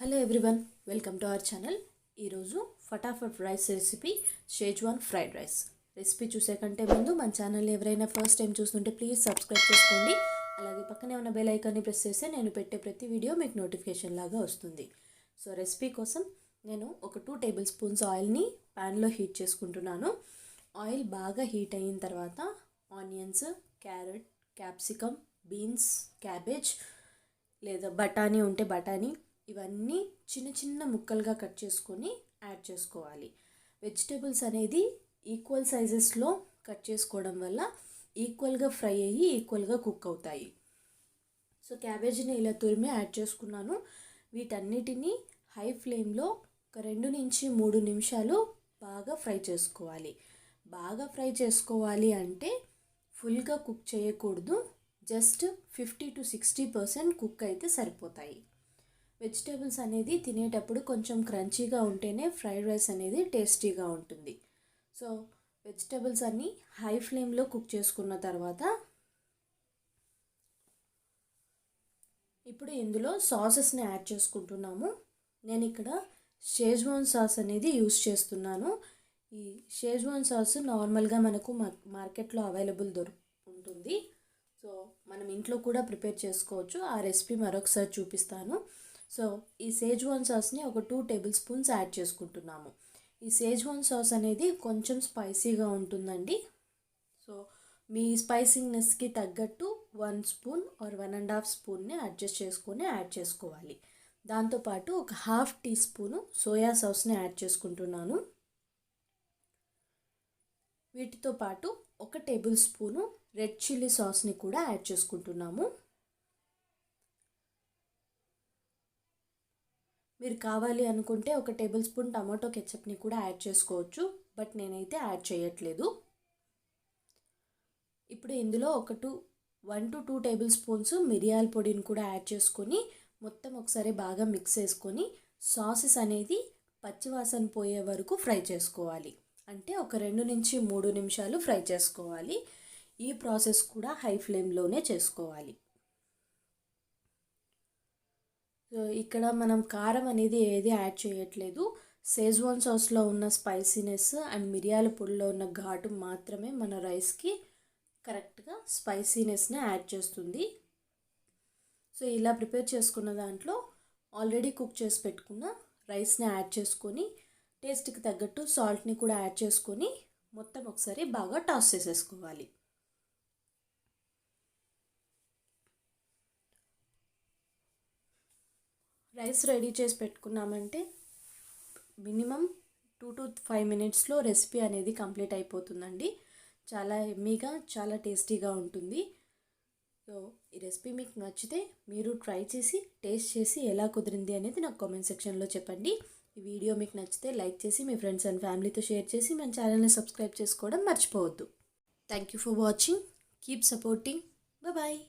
Hello everyone, welcome to our channel. ఈరోజు ఫటాఫట్ rice recipe schezwan fried rice recipe చూసే కంటే ముందు మన ఛానల్ని ఎవరైనా ఫస్ట్ టైం చూస్తుంటే ప్లీజ్ సబ్స్క్రైబ్ చేసుకోండి. అలాగే పక్కనే ఉన్న బెల్ ఐకాన్ని ప్రెస్ చేస్తే నేను పెట్టే ప్రతి వీడియో మీకు నోటిఫికేషన్ లాగా వస్తుంది. సో రెసిపీ కోసం నేను ఒక 2 టేబుల్ స్పూన్స్ ఆయిల్ని ప్యాన్లో హీట్ చేసుకుంటున్నాను. ఆయిల్ బాగా హీట్ అయిన తర్వాత onions, carrot, capsicum, beans, cabbage లేదా బఠానీ ఉంటే బఠానీ ఇవన్నీ చిన్న చిన్న ముక్కలుగా కట్ చేసుకొని యాడ్ చేసుకోవాలి. వెజిటేబుల్స్ అనేది ఈక్వల్ సైజెస్లో కట్ చేసుకోవడం వల్ల ఈక్వల్గా ఫ్రై అయ్యి ఈక్వల్గా కుక్ అవుతాయి. సో క్యాబేజీని ఇలా తురిమి యాడ్ చేసుకున్నాను. వీటన్నిటినీ హై ఫ్లేమ్లో ఒక 2 నుంచి 3 నిమిషాలు బాగా ఫ్రై చేసుకోవాలి. బాగా ఫ్రై చేసుకోవాలి అంటే ఫుల్గా కుక్ చేయకూడదు, జస్ట్ 50 to 60% కుక్ అయితే సరిపోతాయి. వెజిటేబుల్స్ అనేది తినేటప్పుడు కొంచెం క్రంచీగా ఉంటేనే ఫ్రైడ్ రైస్ అనేది టేస్టీగా ఉంటుంది. సో వెజిటేబుల్స్ అన్నీ హై ఫ్లేమ్లో కుక్ చేసుకున్న తర్వాత ఇప్పుడు ఇందులో సాసెస్ని యాడ్ చేసుకుంటున్నాము. నేను ఇక్కడ షేజ్వాన్ సాస్ అనేది యూస్ చేస్తున్నాను. ఈ షేజ్వాన్ సాస్ నార్మల్గా మనకు మార్కెట్లో అవైలబుల్ ఉంటుంది. సో మనం ఇంట్లో కూడా ప్రిపేర్ చేసుకోవచ్చు. ఆ రెసిపీ మరొకసారి చూపిస్తాను. సో ఈ షేజ్వాన్ సాస్ని ఒక 2 టేబుల్ స్పూన్స్ యాడ్ చేసుకుంటున్నాము. ఈ షేజ్వాన్ సాస్ అనేది కొంచెం స్పైసీగా ఉంటుందండి. సో మీ స్పైసీనెస్కి తగ్గట్టు 1 స్పూన్ ఆర్ 1.5 స్పూన్ని అడ్జస్ట్ చేసుకొని యాడ్ చేసుకోవాలి. దాంతోపాటు ఒక 1/2 టీ స్పూను సోయా సాస్ని యాడ్ చేసుకుంటున్నాను. వీటితో పాటు 1 టేబుల్ స్పూను రెడ్ చిల్లీ సాస్ని కూడా యాడ్ చేసుకుంటున్నాము. మీరు కావాలి అనుకుంటే 1 టేబుల్ స్పూన్ టమాటో కెచప్ని కూడా యాడ్ చేసుకోవచ్చు, బట్ నేనైతే యాడ్ చేయట్లేదు. ఇప్పుడు ఇందులో 1 to 2 టేబుల్ స్పూన్స్ మిరియాల పొడిని కూడా యాడ్ చేసుకొని మొత్తం ఒకసారి బాగా మిక్స్ చేసుకొని సాసెస్ అనేది పచ్చివాసన పోయే వరకు ఫ్రై చేసుకోవాలి. అంటే ఒక 2 నుంచి 3 నిమిషాలు ఫ్రై చేసుకోవాలి. ఈ ప్రాసెస్ కూడా హై ఫ్లేమ్లోనే చేసుకోవాలి. సో ఇక్కడ మనం కారం అనేది ఏది యాడ్ చేయట్లేదు. షేజ్వాన్ సాస్లో ఉన్న స్పైసీనెస్ అండ్ మిరియాల పొడిలో ఉన్న ఘాటు మాత్రమే మన రైస్కి కరెక్ట్గా స్పైసీనెస్ని యాడ్ చేస్తుంది. సో ఇలా ప్రిపేర్ చేసుకున్న దాంట్లో ఆల్రెడీ కుక్ చేసి పెట్టుకున్న రైస్ని యాడ్ చేసుకొని టేస్ట్కి తగ్గట్టు సాల్ట్ని కూడా యాడ్ చేసుకొని మొత్తం ఒకసారి బాగా టాస్ చేసేసుకోవాలి. రైస్ రెడీ చేసి పెట్టుకున్నామంటే మినిమం 2 to 5 మినిట్స్లో రెసిపీ అనేది కంప్లీట్ అయిపోతుందండి. చాలా ఎమ్మీగా, చాలా టేస్టీగా ఉంటుంది. సో ఈ రెసిపీ మీకు నచ్చితే మీరు ట్రై చేసి టేస్ట్ చేసి ఎలా కుదిరింది అనేది నాకు కామెంట్ సెక్షన్లో చెప్పండి. ఈ వీడియో మీకు నచ్చితే లైక్ చేసి మీ ఫ్రెండ్స్ అండ్ ఫ్యామిలీతో షేర్ చేసి మన ఛానల్ని సబ్స్క్రైబ్ చేసుకోవడం మర్చిపోవద్దు. Thank you for watching. Keep supporting. Bye.